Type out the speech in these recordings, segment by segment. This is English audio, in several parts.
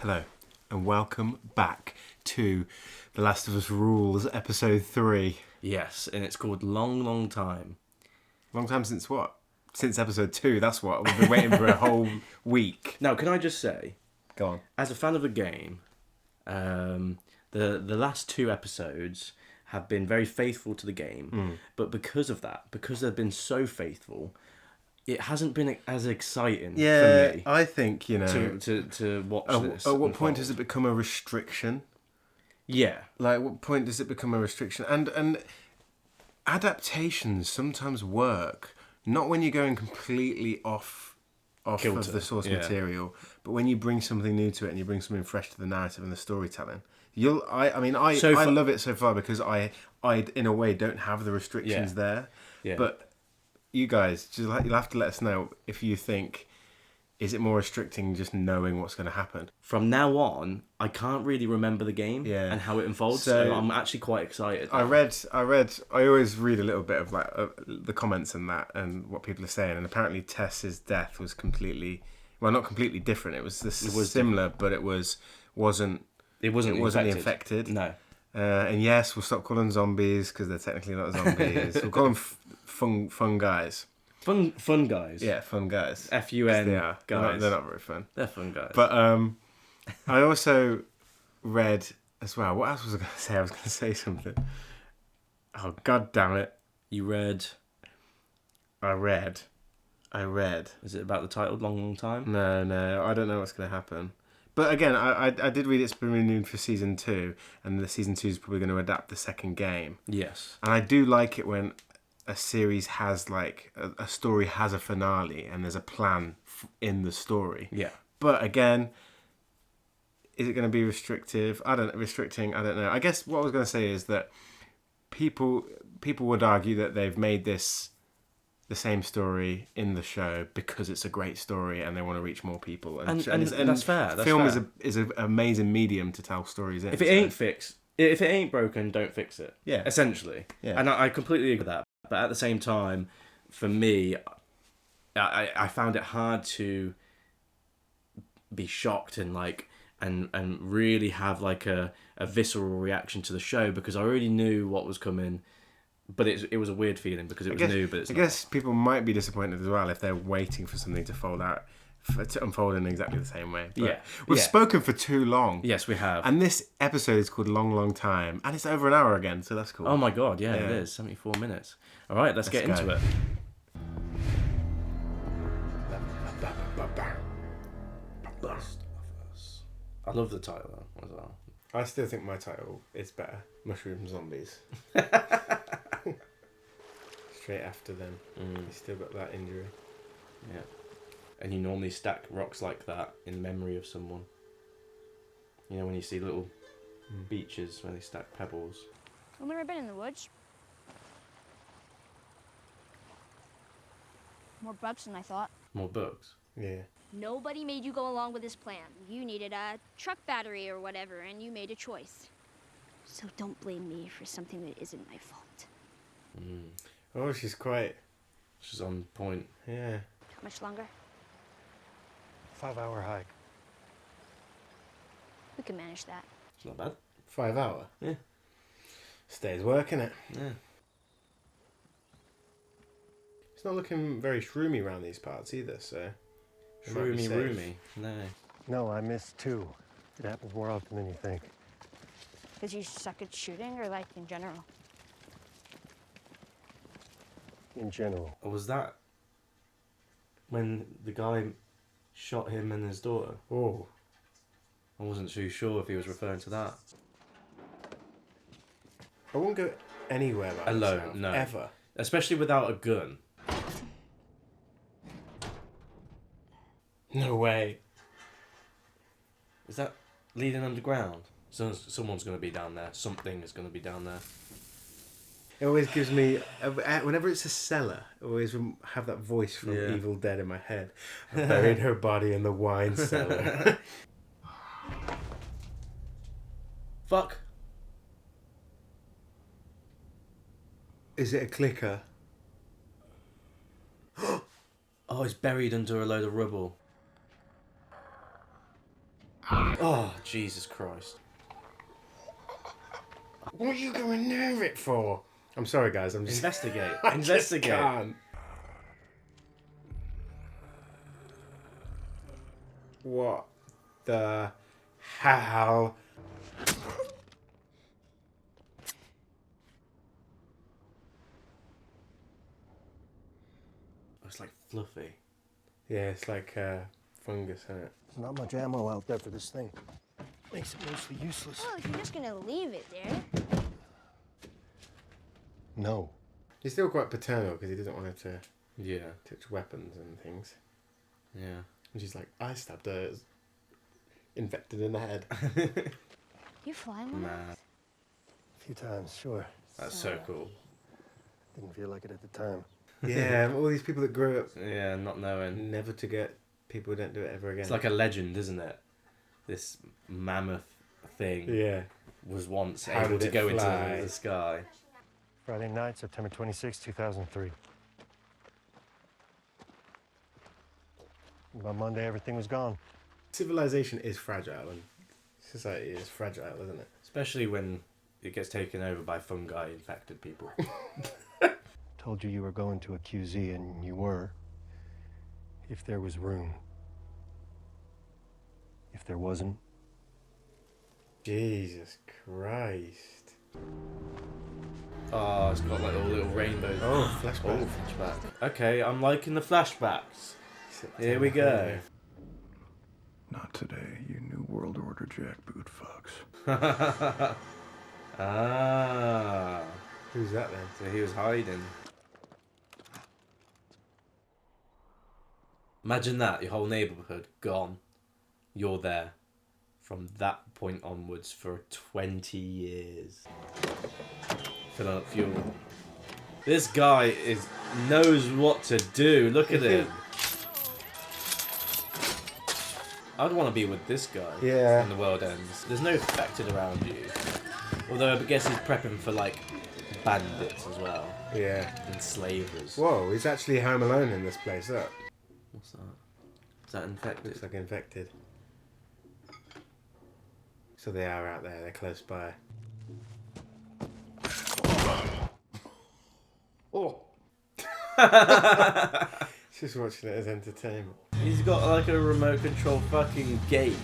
Hello, and welcome back to The Last of Us Rules, episode 3. Yes, and it's called Long, Long Time. Long time since what? Since episode 2, that's what. We've been waiting for a whole week. Now, can I just say, Go on. as a fan of the game, the last 2 episodes have been very faithful to the game, but because of that, because they've been so faithful, it hasn't been as exciting for me. I think, you know... To watch this. At what point unfold. does it become a restriction? Yeah. Like, at what point does it become a restriction? And adaptations sometimes work, not when you're going completely off Kilter. of the source Yeah. material, but when you bring something new to it and you bring something fresh to the narrative and the storytelling. I love it so far because I in a way don't have the restrictions there. Yeah. But you guys, you'll have to let us know if you think, is it more restricting just knowing what's going to happen? From now on, I can't really remember the game and how it unfolds, so I'm actually quite excited. I always read a little bit of like the comments and that and what people are saying, and apparently Tess's death was not completely different. It was similar, but it wasn't the infected. No. And yes, we'll stop calling them zombies because they're technically not zombies. We'll call them fun guys. Fun guys. Yeah, fun guys. F-U-N They are. guys. They're not very fun. They're fun guys. But I also read as well. What else was I going to say? I was going to say something. Oh, God damn it. You read... I read. Is it about the title Long, Long Time? No, I don't know what's going to happen. But again, I did read it's been renewed for season 2, and the season 2 is probably going to adapt the second game. Yes. And I do like it when a series has like a story has a finale and there's a plan in the story. Yeah. But again, is it going to be restricting? I don't know. I guess what I was going to say is that people would argue that they've made this the same story in the show because it's a great story and they want to reach more people. And that's fair. Film is an amazing medium to tell stories in. If it ain't broken, don't fix it. Yeah. Essentially. Yeah. And I completely agree with that. But at the same time, for me, I found it hard to be shocked and really have like a visceral reaction to the show because I already knew what was coming. But it was a weird feeling because it was new, but it's not. I guess people might be disappointed as well if they're waiting for something to unfold in exactly the same way. But we've spoken for too long. Yes, we have. And this episode is called Long, Long Time. And it's over an hour again, so that's cool. Oh my God, yeah. It is. 74 minutes. All right, let's get into it. Last of Us. I love the title though, as well. I still think my title is better. Mushroom Zombies. Straight after them. You still got that injury. Yeah. And you normally stack rocks like that in memory of someone. You know, when you see little beaches where they stack pebbles. I've never been in the woods. More bugs than I thought. More bugs? Yeah. Nobody made you go along with this plan. You needed a truck battery or whatever, and you made a choice. So don't blame me for something that isn't my fault. Oh, she's on point. Yeah. How much longer? 5-hour hike. We can manage that. It's not bad. 5 hour? Yeah. Stays working it. Yeah. It's not looking very shroomy around these parts either, so... Roomy. No. No, I missed 2. It happens more often than you think. Because you suck at shooting, or like in general? In general. Or was that when the guy shot him and his daughter? Oh. I wasn't too sure if he was referring to that. I won't go anywhere like Alone, this no. Ever. Especially without a gun. No way. Is that leading underground? So someone's going to be down there. Something is going to be down there. It always gives me... Whenever it's a cellar, I always have that voice from Evil Dead in my head. I buried her body in the wine cellar. Fuck. Is it a clicker? Oh, it's buried under a load of rubble. Oh, Jesus Christ. What are you going near it for? I'm sorry, guys. I'm just... Investigate. I Investigate. just can't. What the hell? It's like fluffy. Yeah, it's like fungus, isn't it? There's not much ammo out there for this thing. Makes it mostly useless. Well, if you're just gonna leave it there. No. He's still quite paternal because he doesn't want her to Yeah. touch weapons and things. Yeah. And she's like, I stabbed her. It's infected in the head. You fly one? Man, A few times, sure. that's so cool. Didn't feel like it at the time. Yeah, all these people that grew up Yeah, not knowing. never to get... People don't do it ever again. It's like a legend, isn't it? This mammoth thing Yeah. was once How able did to it go into fly? the sky. Friday night, September 26, 2003. By Monday, everything was gone. Civilization is fragile and society is fragile, isn't it? Especially when it gets taken over by fungi infected people. Told you were going to a QZ, and you were. If there was room. If there wasn't, Jesus Christ. Oh, it's got like all little rainbows. Oh, flashback. Oh, flashback. Okay, I'm liking the flashbacks. Here we go. Not today, you New World Order jackboot fucks. Ah. Who's that then? So he was hiding. Imagine that, your whole neighbourhood gone. You're there. From that point onwards for 20 years. Filling up fuel. This guy knows what to do. Look at him. I'd want to be with this guy Yeah. when the world ends. There's no affected around you. Although I guess he's prepping for like bandits as well. Yeah. And slavers. Whoa, he's actually home alone in this place. Look. What's that? Is that infected? Looks like infected. So they are out there. They're close by. Oh. Just watching it as entertainment. He's got like a remote control fucking gate.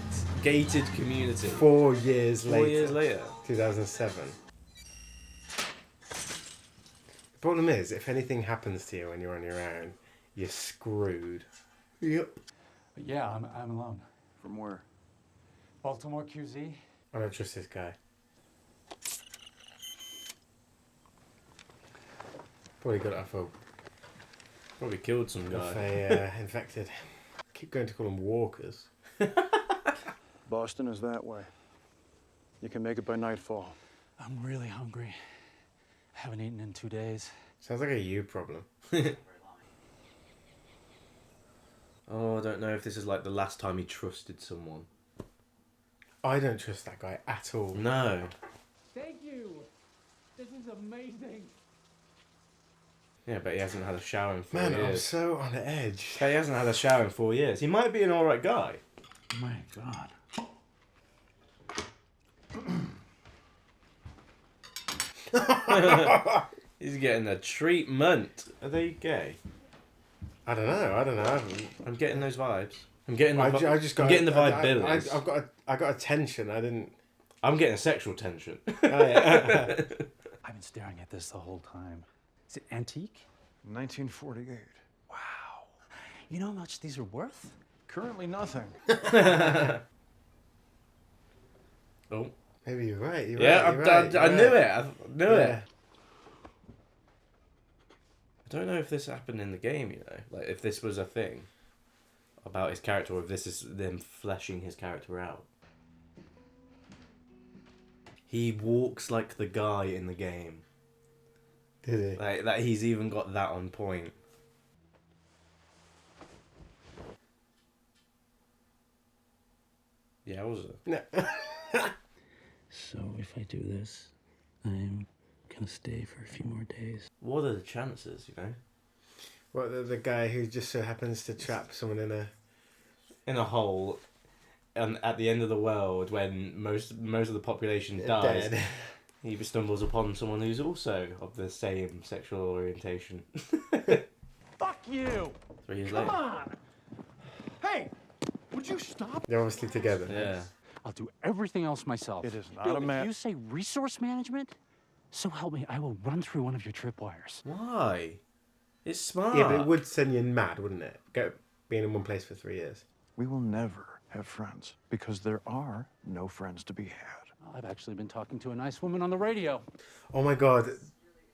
Gated community. 4 years later. 4 years later. 2007. The problem is, if anything happens to you when you're on your own, you're screwed. Yep. But yeah, I'm alone. From where? Baltimore QZ. I don't trust this guy. Probably got it off Probably killed some guy. a infected. Keep going to call them walkers. Boston is that way. You can make it by nightfall. I'm really hungry. Haven't eaten in 2 days. Sounds like a you problem. Oh, I don't know if this is like the last time he trusted someone. I don't trust that guy at all. No. Thank you. This is amazing. Yeah, but he hasn't had a shower in 4 Man, I'm years. so on edge. But he hasn't had a shower in 4 years. He might be an alright guy. My God. He's getting a treatment. Are they gay? I don't know. I'm getting those vibes. I'm getting the I vi- just I'm got. getting the vibe Bill is. I got a tension. I didn't. I'm getting sexual tension. Oh, yeah. I've been staring at this the whole time. Is it antique? 1948. Wow. You know how much these are worth? Currently nothing. Oh. Maybe you're right. You're Yeah, right. You're right, I you're knew right. it. I knew it. Yeah. I don't know if this happened in the game, you know? Like, if this was a thing about his character, or if this is them fleshing his character out. He walks like the guy in the game. Did he? Like, that he's even got that on point. Yeah, was it? No. So if I do this, I'm gonna stay for a few more days. What are the chances, you know? What, the guy who just so happens to trap someone in a... In a hole at the end of the world, when most of the population dies, Dead. he stumbles upon someone who's also of the same sexual orientation. Fuck you! 3 years Come later. on! Hey, would you stop? They're obviously together. Yeah. I'll do everything else myself. It is not Bill, a if man. you say resource management, so help me, I will run through one of your tripwires. Why? It's smart. Yeah, but it would send you mad, wouldn't it? Being in one place for 3 years. We will never have friends because there are no friends to be had. I've actually been talking to a nice woman on the radio. Oh my god,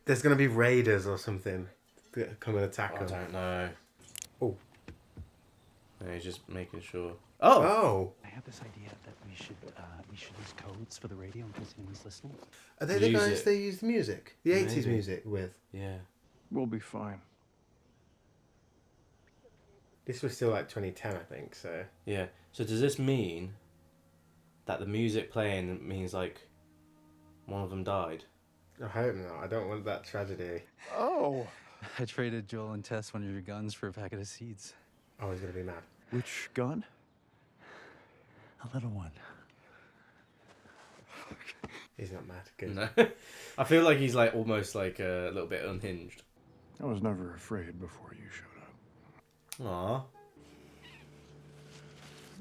there's gonna be raiders or something that come and attack I them. don't know. Oh. No, he's just making sure. Oh, I have this idea that we should use codes for the radio in case anyone's listening. are they the Use guys it. they used music, the 80s Maybe. music with? Yeah. We'll be fine. This was still like 2010, I think. So Yeah. So does this mean that the music playing means like one of them died? I hope not. I don't want that tragedy. Oh, I traded Joel and Tess one of your guns for a packet of seeds. Oh, he's gonna be mad. which gun? A little one. He's not mad. Good. No. I feel like he's like almost like a little bit unhinged. I was never afraid before you showed up. Aw.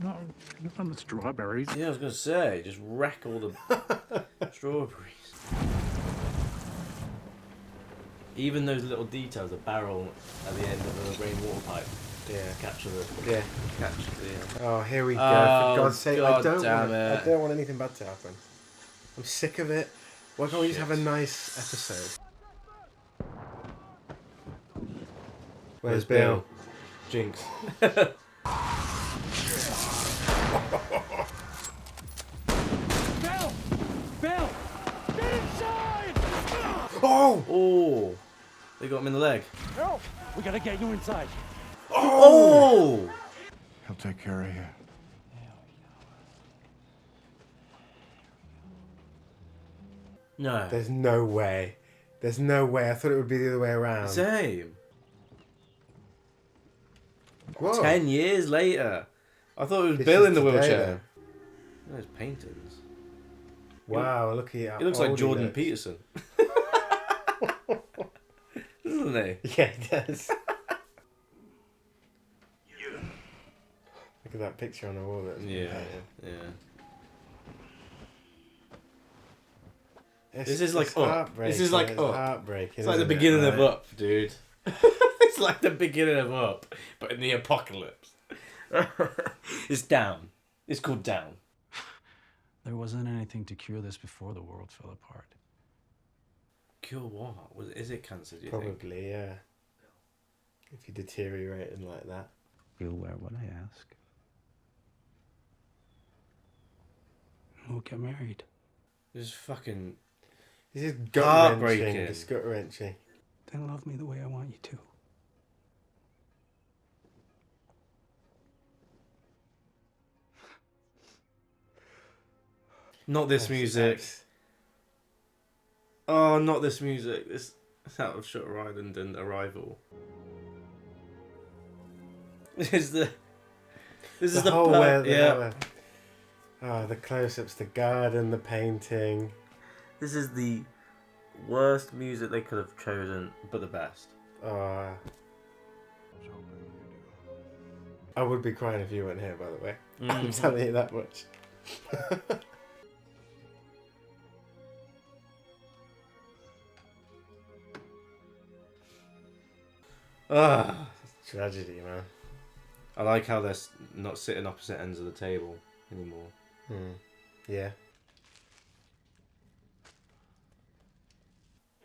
No, not on the strawberries. Yeah, I was gonna say, just wreck all the strawberries. Even those little details, a barrel at the end of a rainwater pipe. Yeah. Capture the. Yeah. Catch the. Oh, here we go. Oh, For God's sake, God I damn don't it. want anything bad to happen. I'm sick of it. Why can't we just have a nice episode? Where's Bill? Jinx. Bill! Bill! Get inside! Oh! Oh! They got him in the leg. No! We gotta get you inside. Oh! He'll take care of you. No. There's no way. There's no way. I thought it would be the other way around. Same. Whoa. 10 years later. I thought it was This Bill is in the today, wheelchair. Those paintings. Wow, look at He looks like Jordan looks. Peterson. Doesn't he? Yeah, he does. Look at that picture on the wall. That's been Yeah. painted. Yeah. It's, is like it's Up. heartbreaking. This is like it's Up. heartbreaking. It's like the isn't it? beginning of Like- Up, dude. It's like the beginning of Up, but in the apocalypse. It's Down. It's called Down. There wasn't anything to cure this before the world fell apart. Cure what? Is it cancer, do you think? Probably, yeah. If you deteriorate and like that. You'll wear what I ask. We'll get married. This is fucking... This is gut Heartbreaking. wrenching. It's gut wrenching. Then love me the way I want you to. Not this music. Oh, not this music. This out of Shutter Island and Arrival. This is the... This is the whole per- way. yeah. Oh, the close-ups, the garden, the painting. This is the worst music they could have chosen, but the best. Oh, I would be crying if you weren't here, by the way. I'm telling you that much. Ah, Tragedy, man. I like how they're not sitting opposite ends of the table anymore. Yeah.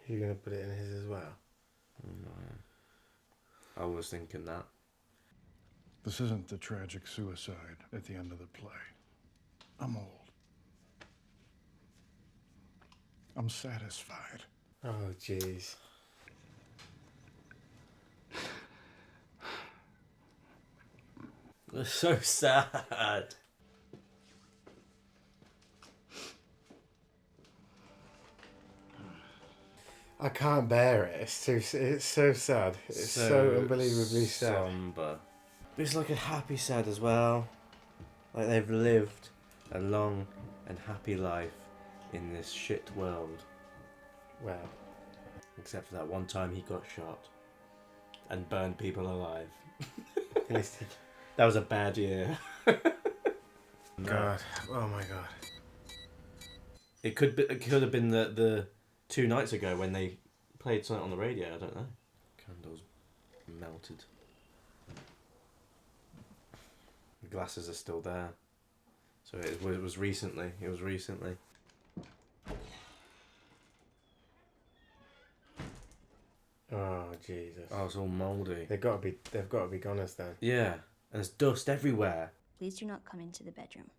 You're gonna put it in his as well? I was thinking that. This isn't the tragic suicide at the end of the play. I'm old. I'm satisfied. Oh, jeez. It's so sad. I can't bear it. It's so sad. It's so unbelievably sad. Somber. But it's like a happy sad as well. Like they've lived a long and happy life in this shit world. Well, Except for that one time he got shot and burned people alive. at least That was a bad year. God. Oh my God. It could have been the 2 nights ago when they played something on the radio. I don't know. Candles melted. The glasses are still there. So it was recently. It was recently. Oh Jesus. Oh, it's all mouldy. They've got to be goners then. Yeah, and there's dust everywhere. Please do not come into the bedroom.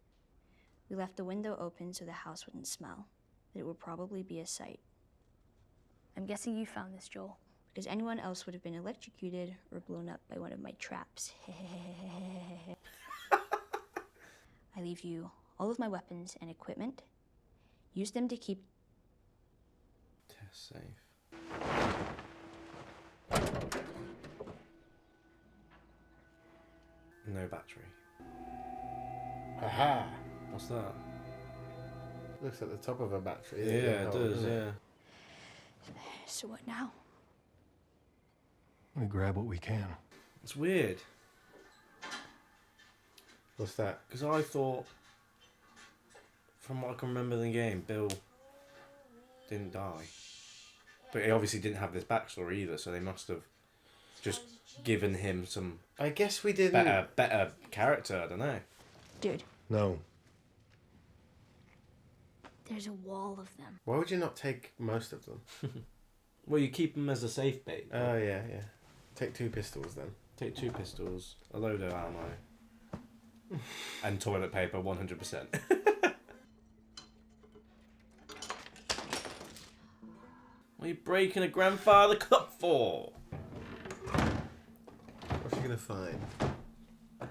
We left the window open so the house wouldn't smell, but it would probably be a sight. I'm guessing you found this, Joel, because anyone else would have been electrocuted or blown up by one of my traps. I leave you all of my weapons and equipment. Use them to keep... Test safe. No battery. Aha! What's that? Looks at the top of a battery. Yeah, it does, yeah. So what now? We grab what we can. It's weird, What's that? because I thought, from what I can remember in the game, Bill didn't die. But he obviously didn't have this backstory either, so they must have just given him some I guess we didn't. better character, I don't know. Dude, No. there's a wall of them. Why would you not take most of them? Well, you keep them as a safe bait. Oh yeah. Take 2 pistols then. Take 2 pistols, a load of ammo, and toilet paper, 100%. What are you breaking a grandfather cup for? What's she gonna find? No.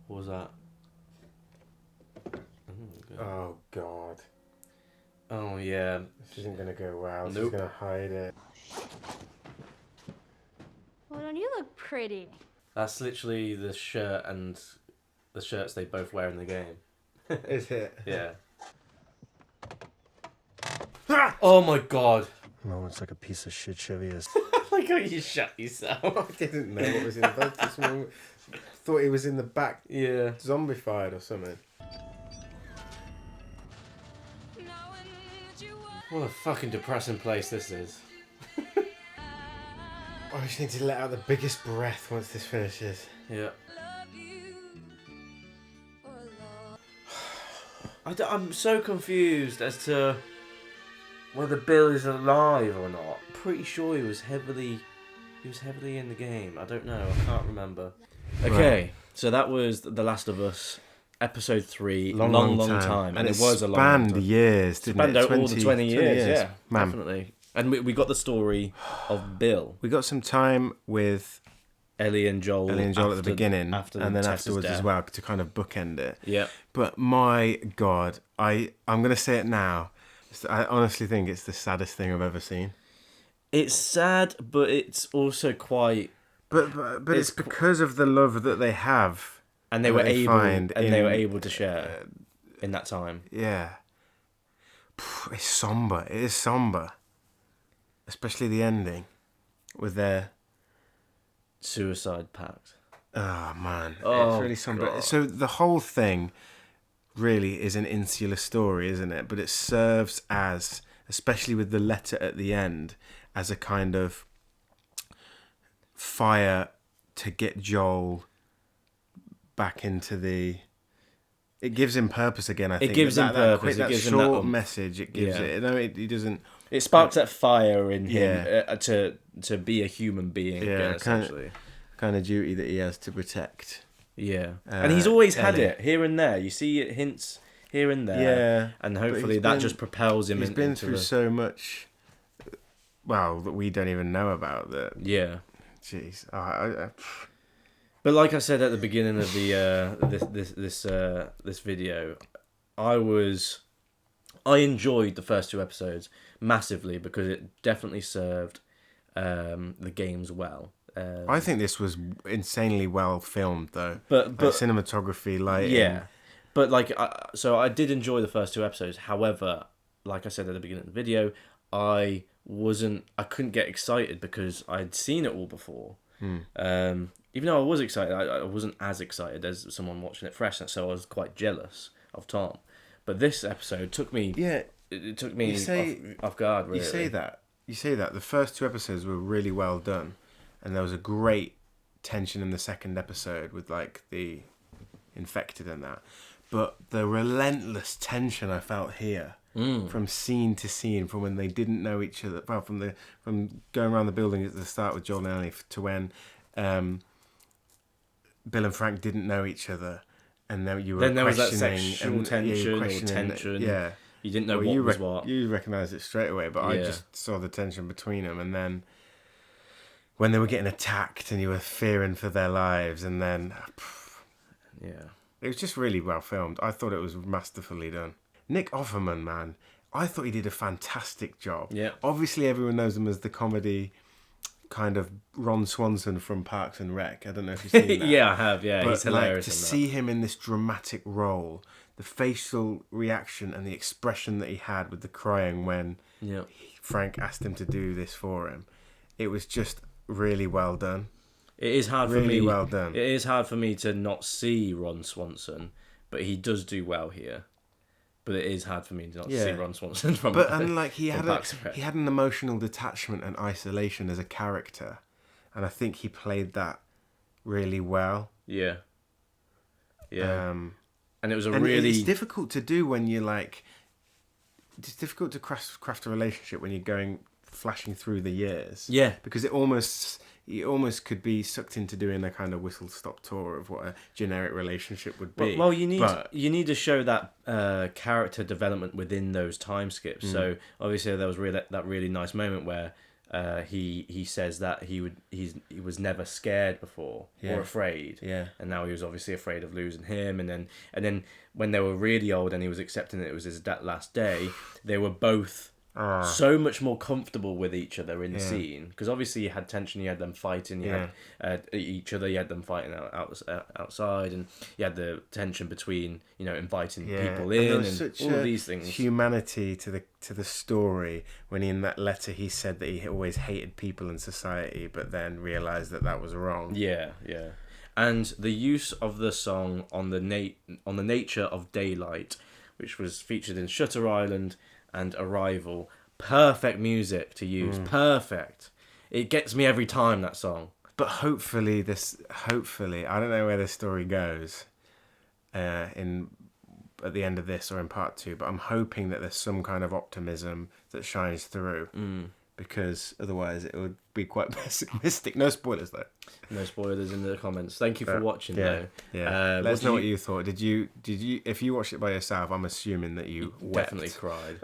What was that? Oh God. Oh yeah. This isn't gonna go well. She's Nope. gonna hide it. Well, don't you look pretty? That's literally the shirt and the shirts they both wear in the game. Is it? Yeah. Oh my god. No, it's like a piece of shit Chevy is. Like how you shut yourself. I didn't know what was in the boat this morning. Thought he was in the back, Yeah. zombified or something. What a fucking depressing place this is. I just need to let out the biggest breath once this finishes. Yeah. I'm so confused as to whether Bill is alive or not. Pretty sure he was heavily in the game. I don't know. I can't remember. Okay, so that was The Last of Us, episode 3. Long time. And it was a long spanned time. years, didn't Spanned it? out all the 20 years, yeah. Man. Definitely. And we got the story of Bill. We got some time with Ellie and Joel at the beginning, after and then Tessa's afterwards as death. well, to kind of bookend it. Yeah. But my God, I'm going to say it now. I honestly think it's the saddest thing I've ever seen. It's sad, but it's also quite... But it's because of the love that they have, And they that were they able find they were in- able to share in that time. Yeah. It's somber. It is somber. Especially the ending with their... Suicide pact. Oh, man. Oh, it's really somber. God. So the whole thing really is an insular story, isn't it? But it serves as, especially with the letter at the end, as a kind of fire to get Joel back into the... It gives him purpose again, I think. gives him purpose. That It gives him short that oomph. message it gives Yeah. it. No, he doesn't... It sparks that fire in him Yeah. to be a human being again, Yeah, essentially. kind of duty that he has to protect. Yeah. And he's always had Ellie. it, here and there. You see it hints here and there. Yeah, And but hopefully he's that been- just propels him He's been into through the... so much, well, that we don't even know about. That, Yeah. jeez. But like I said at the beginning of the this video, I enjoyed the first 2 episodes massively because it definitely served the games well. I think this was insanely well filmed, though. But Like, cinematography, lighting. yeah, but like, so I did enjoy the first 2 episodes. However, like I said at the beginning of the video, I couldn't get excited because I'd seen it all before. Even though I was excited, I wasn't as excited as someone watching it fresh, and so I was quite jealous of Tom. But this episode took me. Yeah, it took me off guard. Really. You say that the first 2 episodes were really well done, and there was a great tension in the second episode with like the infected and that. But the relentless tension I felt here, from scene to scene, from when they didn't know each other, well, from going around the building at the start with Joel and Ellie to when Bill and Frank didn't know each other, and then you were then there was that questioning sexual and, tension or questioning, tension. yeah. You didn't know Well, what was what. You recognised it straight away, but I Yeah. just saw the tension between them, and then when they were getting attacked and you were fearing for their lives, and then Yeah. it was just really well filmed. I thought it was masterfully done. Nick Offerman, man, I thought he did a fantastic job. Yeah. Obviously, everyone knows him as the comedy kind of Ron Swanson from Parks and Rec. I don't know if you've seen that. Yeah, I have. Yeah, But he's hilarious. to in that. see him in this dramatic role, the facial reaction and the expression that he had with the crying when Yeah. Frank asked him to do this for him, it was just really well done. It is hard for Really me. well done. It is hard for me to not see Ron Swanson, but he does do well here. But it is hard for me to not see Ron Swanson from. But and like he from had Parks and Rec. he had an emotional detachment and isolation as a character, and I think he played that really well. Yeah. Yeah. And it was a And really. it's difficult to do when you're like. It's difficult to craft a relationship when you're going flashing through the years. Yeah. Because it almost could be sucked into doing a kind of whistle stop tour of what a generic relationship would be. Well, you need to show that character development within those time skips. So obviously there was that really nice moment where he says that he was never scared before or afraid. Yeah. And now he was obviously afraid of losing him. And then when they were really old and he was accepting that it was his last day, they were both so much more comfortable with each other in the scene, because obviously you had tension, you had them fighting, you had each other, you had them fighting outside, and you had the tension between inviting people in and all these things. Humanity to the story when in that letter he said that he always hated people in society, but then realised that was wrong. Yeah. And the use of the song on the nature of daylight, which was featured in Shutter Island and Arrival, perfect music to use. Perfect. It gets me every time, that song. But hopefully I don't know where this story goes at the end of this or in part 2, but I'm hoping that there's some kind of optimism that shines through, because otherwise it would be quite pessimistic. No spoilers though. No spoilers in the comments. Thank you for watching though. Yeah. Let us know what you thought. Did you if you watched it by yourself, I'm assuming that you definitely cried.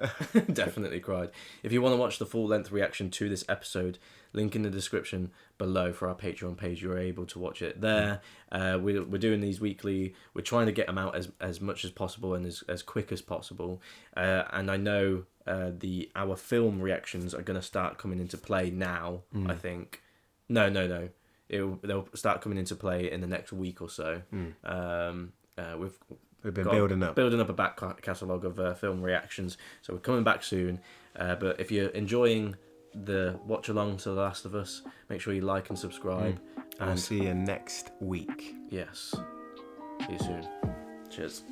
Definitely cried. If you want to watch the full length reaction to this episode, link in the description below for our Patreon page. You're able to watch it there. We're doing these weekly. We're trying to get them out as much as possible and as quick as possible. And I know our film reactions are going to start coming into play now. I think. No. They'll start coming into play in the next week or so. We've been building up a back catalogue of film reactions, so we're coming back soon. But if you're enjoying the watch along to The Last of Us, make sure you like and subscribe. And I'll see you next week. Yes. See you soon. Cheers.